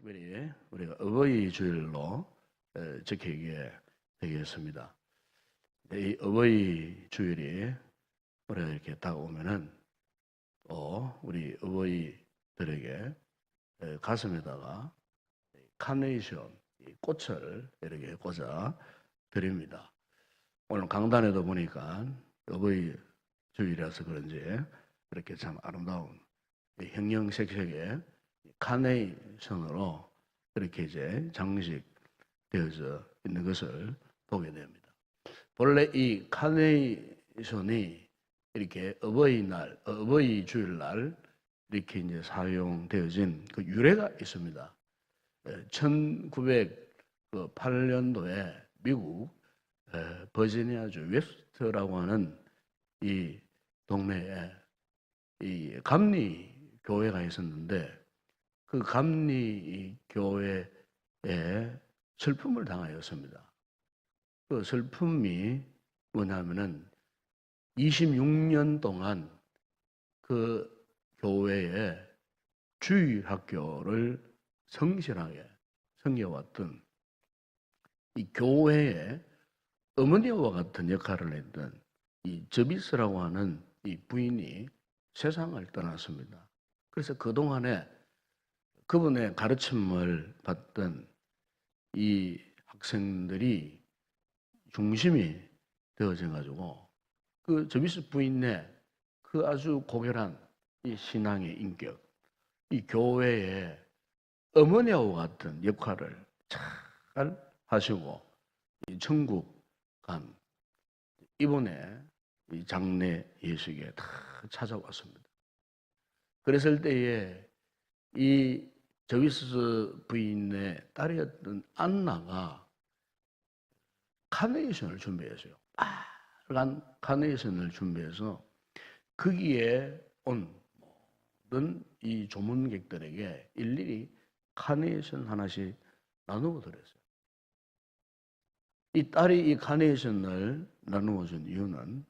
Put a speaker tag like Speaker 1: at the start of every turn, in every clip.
Speaker 1: 특별히 우리가 어버이 주일로 지키게 되겠습니다. 이 어버이 주일이 우리가 이렇게 다가오면은 또 우리 어버이들에게 가슴에다가 카네이션 꽃을 이렇게 꽂아 드립니다. 오늘 강단에도 보니까 어버이 주일이라서 그런지 이렇게 참 아름다운 형형색색의 카네이션으로 이렇게 이제 장식되어져 있는 것을 보게 됩니다. 본래 이 카네이션이 이렇게 어버이날, 어버이 주일날 이렇게 이제 사용되어진 그 유래가 있습니다. 1908년도에 미국 버지니아주 웹스터라고 하는 이 동네에 이 감리 교회가 있었는데 그 감리 교회에 슬픔을 당하였습니다. 그 슬픔이 뭐냐면은 26년 동안 그 교회에 주일학교를 성실하게 섬겨왔던 이 교회의 어머니와 같은 역할을 했던 이 저비스라고 하는 이 부인이 세상을 떠났습니다. 그래서 그동안에 그분의 가르침을 받던 이 학생들이 중심이 되어져 가지고 그 저비스 부인의 그 아주 고결한 이 신앙의 인격, 이 교회의 어머니와 같은 역할을 잘 하시고 이 천국 간 이번에 이 장례 예식에 다 찾아왔습니다. 그랬을 때에 이 저비스 부인의 딸이었던 안나가 카네이션을 준비했어요. 빨간 카네이션을 준비해서 거기에 온 모든 이 조문객들에게 일일이 카네이션 하나씩 나누어 드렸어요. 이 딸이 이 카네이션을 나누어 준 이유는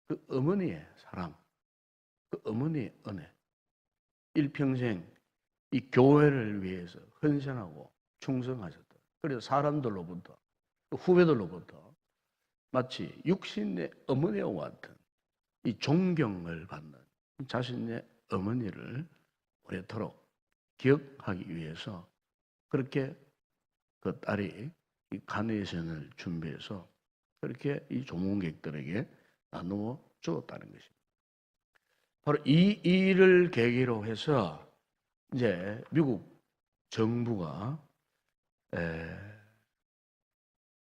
Speaker 1: 그 어머니의 사랑, 그 어머니의 은혜, 일평생 이 교회를 위해서 헌신하고 충성하셨다. 그래서 사람들로부터 후배들로부터 마치 육신의 어머니와 같은 이 존경을 받는 자신의 어머니를 오래도록 기억하기 위해서 그렇게 그 딸이 이 카네이션을 준비해서 그렇게 이 조문객들에게 나누어 주었다는 것입니다. 바로 이 일을 계기로 해서 이제 미국 정부가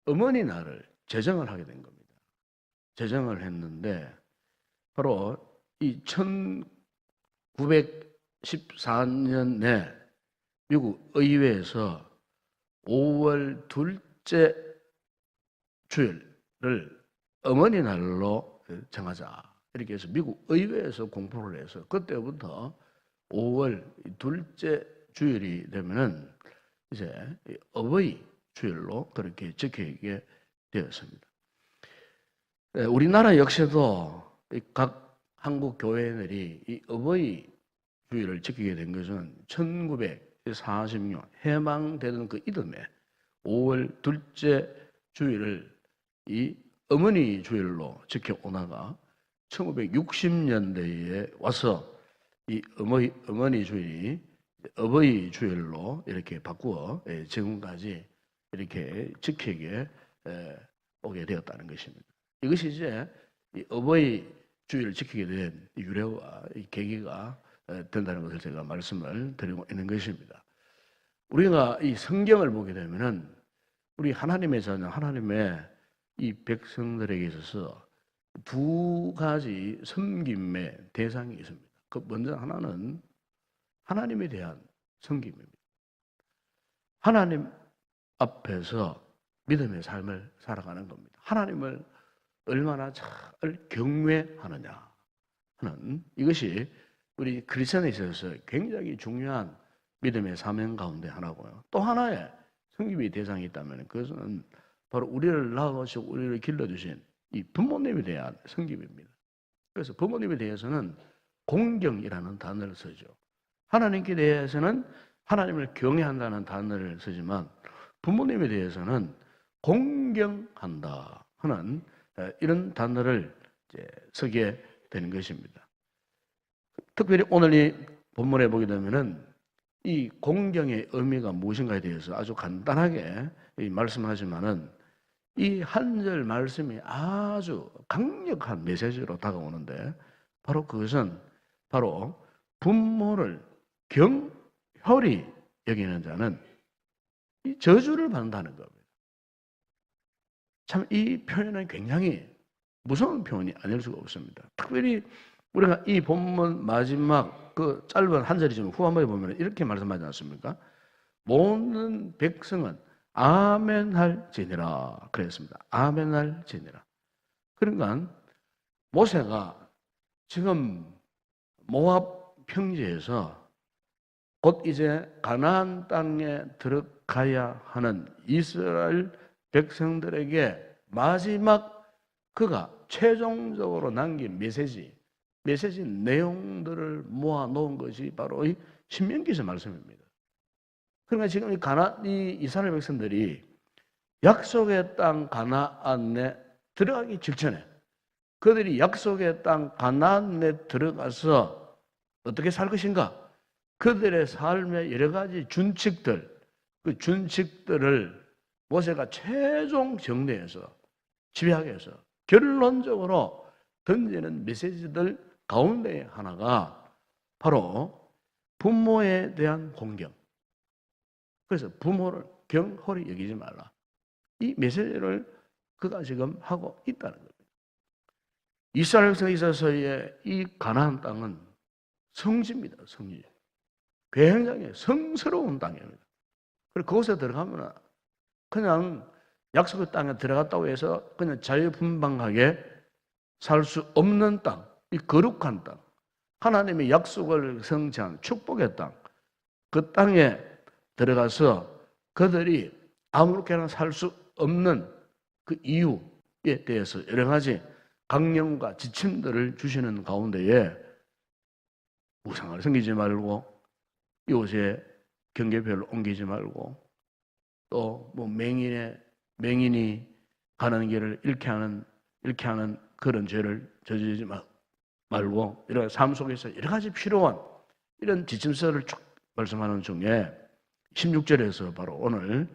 Speaker 1: 어머니 날을 제정을 하게 된 겁니다. 제정을 했는데 바로 이 1914년에 미국 의회에서 5월 둘째 주일을 어머니 날로 정하자. 이렇게 해서 미국 의회에서 공포를 해서 그때부터 5월 둘째 주일이 되면은 이제 어버이 주일로 그렇게 지키게 되었습니다. 우리나라 역시도 각 한국 교회들이 이 어버이 주일을 지키게 된 것은 1940년 해방되던 그 이듬해 5월 둘째 주일을 이 어머니 주일로 지켜오다가 1960년대에 와서 이 어머니 주일이 어버이 주일로 이렇게 바꾸어 지금까지 이렇게 지키게 오게 되었다는 것입니다. 이것이 이제 이 어버이 주일을 지키게 된 유래와 이 계기가 된다는 것을 제가 말씀을 드리고 있는 것입니다. 우리가 이 성경을 보게 되면은 우리 하나님의 자녀, 하나님의 이 백성들에게 있어서 두 가지 섬김의 대상이 있습니다. 그 먼저 하나는 하나님에 대한 섬김입니다. 하나님 앞에서 믿음의 삶을 살아가는 겁니다. 하나님을 얼마나 잘 경외하느냐 하는 이것이 우리 크리스천에 있어서 굉장히 중요한 믿음의 사명 가운데 하나고요. 또 하나의 섬김의 대상이 있다면 그것은 바로 우리를 낳아주시고 우리를 길러주신 이 부모님에 대한 섬김입니다. 그래서 부모님에 대해서는 공경이라는 단어를 쓰죠. 하나님께 대해서는 하나님을 경외한다는 단어를 쓰지만 부모님에 대해서는 공경한다 하는 이런 단어를 이제 쓰게 되는 것입니다. 특별히 오늘 이 본문에 보게 되면은 이 공경의 의미가 무엇인가에 대해서 아주 간단하게 말씀하지만은 이 한 절 말씀이 아주 강력한 메시지로 다가오는데 바로 그것은 바로 부모를 경혈히 여기는 자는 이 저주를 받는다는 겁니다. 참 이 표현은 굉장히 무서운 표현이 아닐 수가 없습니다. 특별히 우리가 이 본문 마지막 그 짧은 한 절이지만 후반부에 보면 이렇게 말씀하지 않습니까? 모든 백성은 아멘할지니라 그랬습니다. 아멘할지니라. 그러니까 모세가 지금 모압 평지에서 곧 이제 가나안 땅에 들어가야 하는 이스라엘 백성들에게 마지막 그가 최종적으로 남긴 메시지 내용들을 모아 놓은 것이 바로 이 신명기서 말씀입니다. 그러니까 지금 이 이스라엘 백성들이 약속의 땅 가나안에 들어가기 직전에 그들이 약속의 땅 가나안에 들어가서 어떻게 살 것인가? 그들의 삶의 여러 가지 준칙들, 그 준칙들을 모세가 최종 정리해서 집약해서 해서 결론적으로 던지는 메시지들 가운데 하나가 바로 부모에 대한 공경. 그래서 부모를 경홀히 여기지 말라. 이 메시지를 그가 지금 하고 있다는 겁니다. 이스라엘 백성에 있어서의 이 가나안 땅은 성지입니다. 성지. 굉장히 성스러운 땅입니다. 그리고 그곳에 들어가면 그냥 약속의 땅에 들어갔다고 해서 그냥 자유분방하게 살 수 없는 땅, 이 거룩한 땅, 하나님의 약속을 성취한 축복의 땅, 그 땅에 들어가서 그들이 아무렇게나 살 수 없는 그 이유에 대해서 여러 가지 강령과 지침들을 주시는 가운데에 우상을 섬기지 말고 이웃의 경계별로 옮기지 말고 또 뭐 맹인이 가는 길을 잃게 하는 그런 죄를 저지르지 말고 이런 삶 속에서 여러 가지 필요한 이런 지침서를 쭉 말씀하는 중에 16절에서 바로 오늘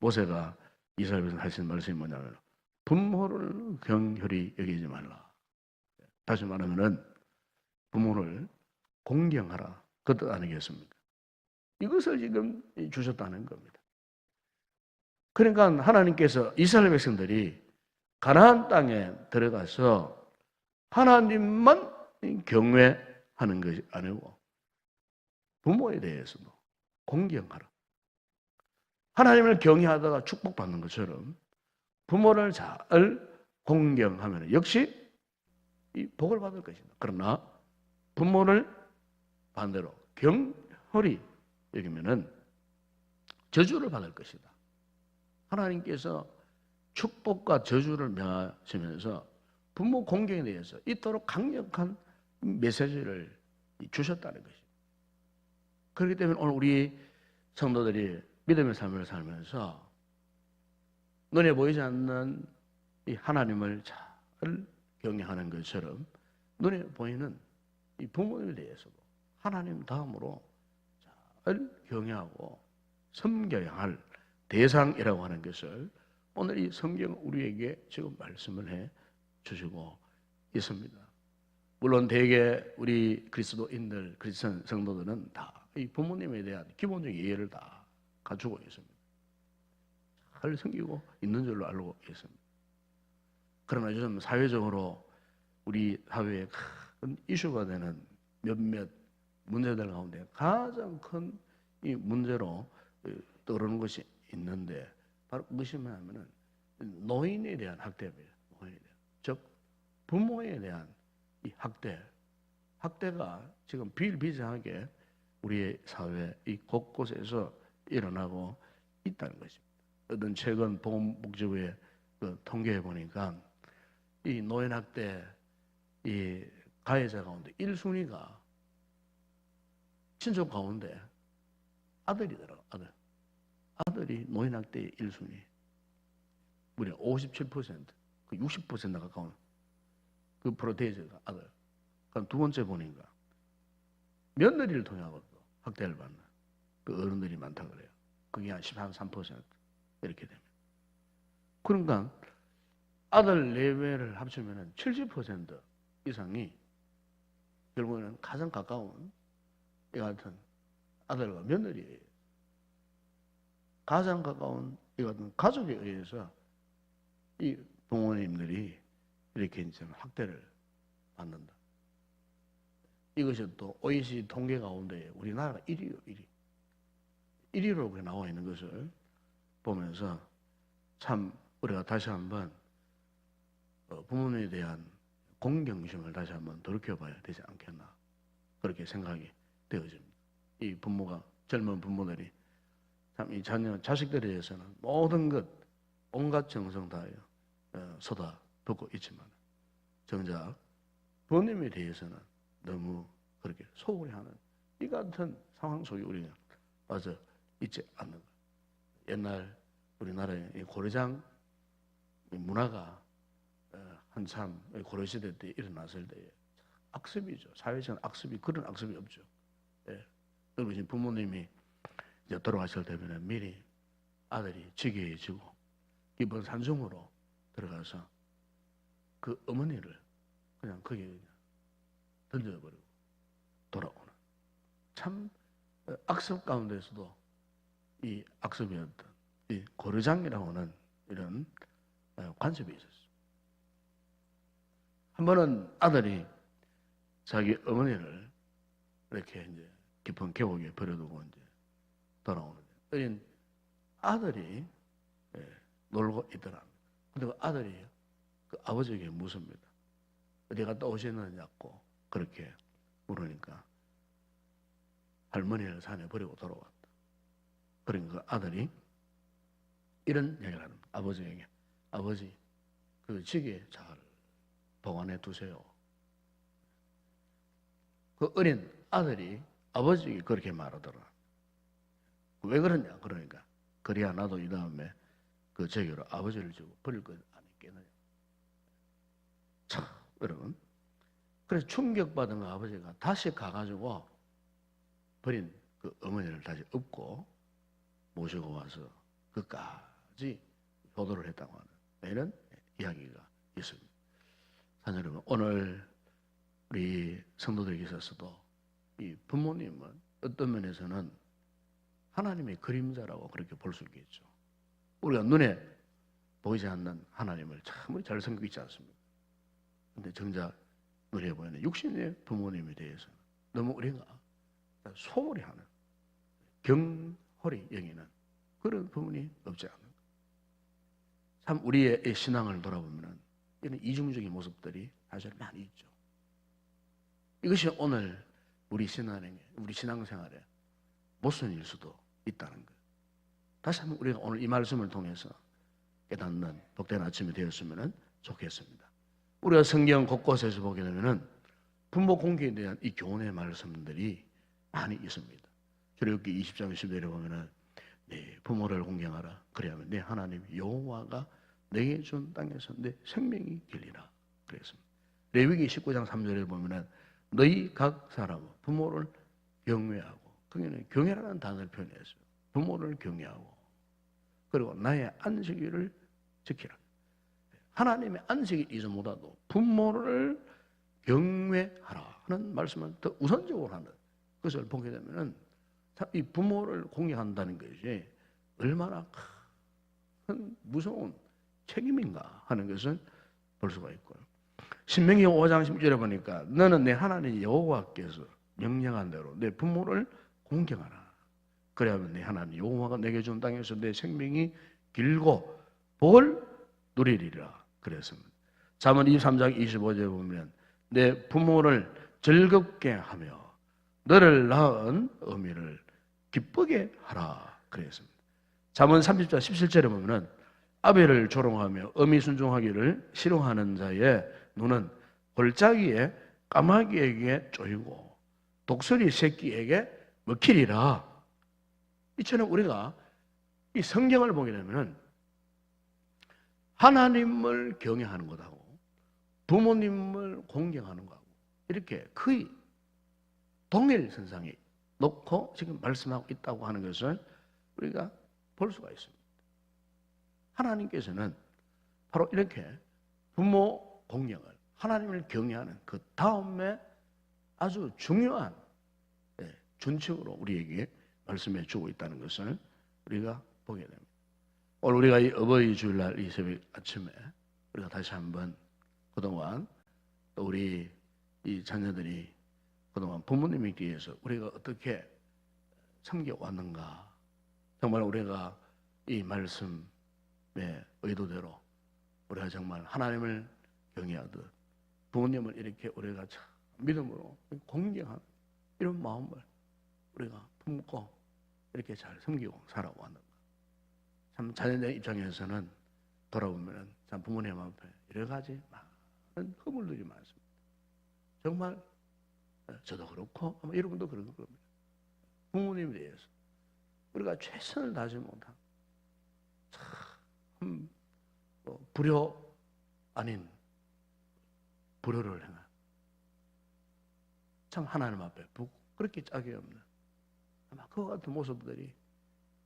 Speaker 1: 모세가 이스라엘에서 하신 말씀이 뭐냐면 부모를 경혈히 여기지 말라. 다시 말하면 부모를 공경하라. 그 뜻 아니겠습니까? 이것을 지금 주셨다는 겁니다. 그러니까 하나님께서 이스라엘 백성들이 가나안 땅에 들어가서 하나님만 경외하는 것이 아니고 부모에 대해서도 공경하라. 하나님을 경외하다가 축복받는 것처럼 부모를 잘 공경하면 역시 이 복을 받을 것이다. 그러나 부모를 반대로 경홀히 여기면은 저주를 받을 것이다. 하나님께서 축복과 저주를 명하시면서 부모 공경에 대해서 이토록 강력한 메시지를 주셨다는 것입니다. 그렇기 때문에 오늘 우리 성도들이 믿음의 삶을 살면서 눈에 보이지 않는 이 하나님을 잘 경외하는 것처럼 눈에 보이는 이 부모님에 대해서도 하나님 다음으로 잘 경외하고 섬겨야 할 대상이라고 하는 것을 오늘 이 성경 우리에게 지금 말씀을 해 주시고 있습니다. 물론 대개 우리 그리스도인들, 그리스도 성도들은 다 이 부모님에 대한 기본적인 예의를 다 갖추고 있습니다. 잘 섬기고 있는 줄로 알고 있습니다. 그러나 요즘 사회적으로 우리 사회에 큰 이슈가 되는 몇몇 문제들 가운데 가장 큰 이 문제로 떠오르는 것이 있는데 바로 무엇이 뭐냐면은 노인에 대한 학대입니다. 노인에 대한. 즉 부모에 대한 이 학대가 지금 비일비재하게 우리의 사회 이 곳곳에서 일어나고 있다는 것입니다. 어떤 최근 보건복지부의 그 통계에 보니까 이 노인 학대 이 가해자 가운데 1순위가 친족 가운데 아들이더라고. 아들이 노인학대의 1순위. 무려 57%, 그 60% 가까운 그 프로테이저가 아들. 그럼 두 번째 보니까 며느리를 통해서도 학대를 받는 그 어른들이 많다 그래요. 그게 한 13% 이렇게 되면. 그러니까 아들 내외를 합치면 70% 이상이 결국에는 가장 가까운 이 같은 아들과 며느리예요. 가장 가까운 이 같은 가족에 의해서 이 부모님들이 이렇게 이제 학대를 받는다. 이것이 또 OECD 통계 가운데 우리나라가 1위요, 1위. 1위로 나와 있는 것을 보면서 참 우리가 다시 한번 부모님에 대한 공경심을 다시 한번 돌이켜봐야 되지 않겠나 그렇게 생각이 되어집니다. 이 부모가 젊은 부모들이 참 이 자식들에 대해서는 모든 것 온갖 정성 다하여 쏟아붓고 있지만 정작 부모님에 대해서는 너무 그렇게 소홀히 하는 이 같은 상황 속에 우리가 빠져 있지 않는 것. 옛날 우리나라의 고려장 문화가 한참 고려시대 때 일어났을 때에 악습이죠. 사회적 악습이 그런 악습이 없죠. 예. 여러분 지금 부모님이 이제 돌아가실 때면 미리 아들이 지게해지고 기본 산중으로 들어가서 그 어머니를 그냥 거기에 그냥 던져버리고 돌아오는 참 악습 가운데서도 이 악습이었던 이 고려장이라고 하는 이런 관습이 있었어요. 한 번은 아들이 자기 어머니를 이렇게 이제 깊은 계곡에 버려두고 이제 돌아오는데 어린 아들이 놀고 있더랍니다. 근데 그 아들이 그 아버지에게 묻습니다. 어디 갔다 오셨느냐고 그렇게 물으니까 할머니를 산에 버리고 돌아왔다. 그러니까 그 아들이 이런 얘기를 합니다. 아버지에게 아버지 그 지게 잘 보관해 두세요. 그 어린 아들이 아버지에게 그렇게 말하더라. 왜 그러냐? 그러니까 그래야 나도 이 다음에 그 제게로 아버지를 주고 버릴 것 아니겠느냐. 참 여러분 그래서 충격받은 그 아버지가 다시 가가지고 버린 그 어머니를 다시 업고 모시고 와서 그까지 효도를 했다고 하는 이런 이야기가 있습니다. 사실 여러분 오늘 우리 성도들에게 있어서도 이 부모님은 어떤 면에서는 하나님의 그림자라고 그렇게 볼 수 있겠죠. 우리가 눈에 보이지 않는 하나님을 참 잘 섬기고 있지 않습니까? 근데 정작 눈에 보이는 육신의 부모님에 대해서는 너무 우리가 소홀히 하는 경홀히 여기는 그런 부분이 없지 않는 것. 참 우리의 신앙을 돌아보면 이런 이중적인 모습들이 사실 많이 있죠. 이것이 오늘 우리 신앙생활의 모순일 수도 있다는 것. 다시 한번 우리가 오늘 이 말씀을 통해서 깨닫는 복된 아침이 되었으면 좋겠습니다. 우리가 성경 곳곳에서 보게 되면 부모 공경에 대한 이 교훈의 말씀들이 많이 있습니다. 출애굽기 20장 10절에 보면은 네 부모를 공경하라. 그래야만 내 하나님 여호와가 내게 준 땅에서 내 생명이 길리라. 그랬습니다. 레위기 19장 3절에 보면은 너희 각 사람 부모를 경외하고 거기는 경외라는 단어를 표현했어요. 부모를 경외하고 그리고 나의 안식일을 지키라. 하나님의 안식일 이전보다도 부모를 경외하라 하는 말씀을 더 우선적으로 하는 것을 보게 되면은 이 부모를 공경한다는 것이 얼마나 큰 무서운 책임인가 하는 것을 볼 수가 있고요. 신명기 5장 10절에 보니까 너는 내 하나님 여호와께서 명령한 대로 내 부모를 공경하라. 그래야만 내 하나님 여호와가 내게 준 땅에서 내 생명이 길고 복을 누리리라 그랬습니다. 잠언 23장 25절에 보면 내 부모를 즐겁게 하며 너를 낳은 어미를 기쁘게 하라 그랬습니다. 잠언 30장 17절에 보면 아벨을 조롱하며 어미 순종하기를 싫어하는 자의 눈은 골짜기에 까마귀에게 쪼이고 독수리 새끼에게 먹히리라. 이처럼 우리가 이 성경을 보게 되면은 하나님을 경외하는 것하고 부모님을 공경하는 것하고 이렇게 거의 동일선상에 놓고 지금 말씀하고 있다고 하는 것을 우리가 볼 수가 있습니다. 하나님께서는 바로 이렇게 부모 공경을, 하나님을 경외하는 그 다음에 아주 중요한 준칙으로 우리에게 말씀해 주고 있다는 것을 우리가 보게 됩니다. 오늘 우리가 이 어버이 주일날 이 새벽 아침에 우리가 다시 한번 그동안 또 우리 이 자녀들이 그동안 부모님에 의해서 우리가 어떻게 섬겨왔는가, 정말 우리가 이 말씀의 의도대로 우리가 정말 하나님을 경외하듯 부모님을 이렇게 우리가 참 믿음으로 공경하는 이런 마음을 우리가 품고 이렇게 잘 섬기고 살아왔는가. 참 자녀들 입장에서는 돌아보면 참 부모님 앞에 여러 가지 많은 허물들이 많습니다. 정말 저도 그렇고 아마 여러분도 그럴 겁니다. 부모님에 대해서 우리가 최선을 다하지 못한 참 불효 아닌 불효를 행한 참 하나님 앞에 그렇게 짝이 없는 아마 그와 같은 모습들이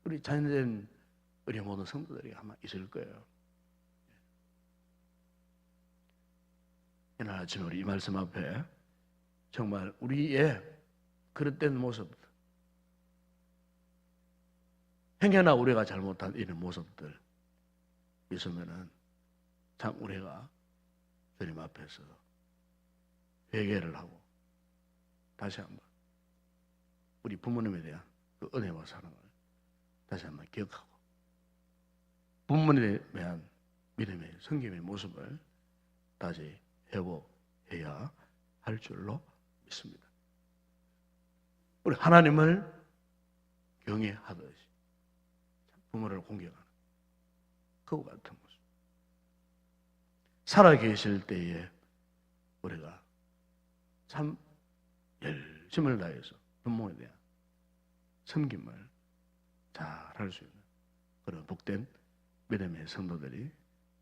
Speaker 1: 우리 자녀된 우리 모든 성도들이 아마 있을 거예요. 이날 아침에 우리 이 말씀 앞에 정말 우리의 그릇된 모습, 행여나 우리가 잘못한 이런 모습들 있으면은 참 우리가 주님 앞에서 회개를 하고 다시 한번 우리 부모님에 대한 그 은혜와 사랑을 다시 한번 기억하고 부모님에 대한 믿음의 성김의 모습을 다시 회복해야 할 줄로 믿습니다. 우리 하나님을 경외하듯이 부모를 공경하는 그와 같은 모습. 살아계실 때에 우리가 참 열심을 다해서 부모에 대한 섬김을 잘 할 수 있는 그런 복된 믿음의 성도들이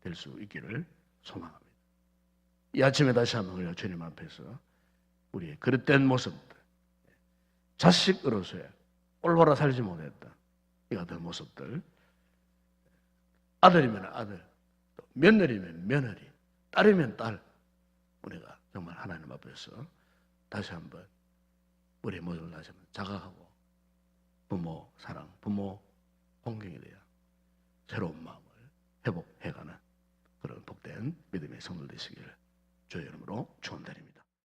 Speaker 1: 될 수 있기를 소망합니다. 이 아침에 다시 한번 우리가 주님 앞에서 우리의 그릇된 모습들, 자식으로서의 올바라 살지 못했던 이 같은 모습들, 아들이면 아들, 또 며느리면 며느리, 딸이면 딸, 우리가 정말 하나님 앞에서 다시 한번 우리의 모습을 다시 한번 자각하고 부모 사랑, 부모 공경에 대한 새로운 마음을 회복해가는 그런 복된 믿음의 성도 되시기를 주의 이름으로 축원드립니다.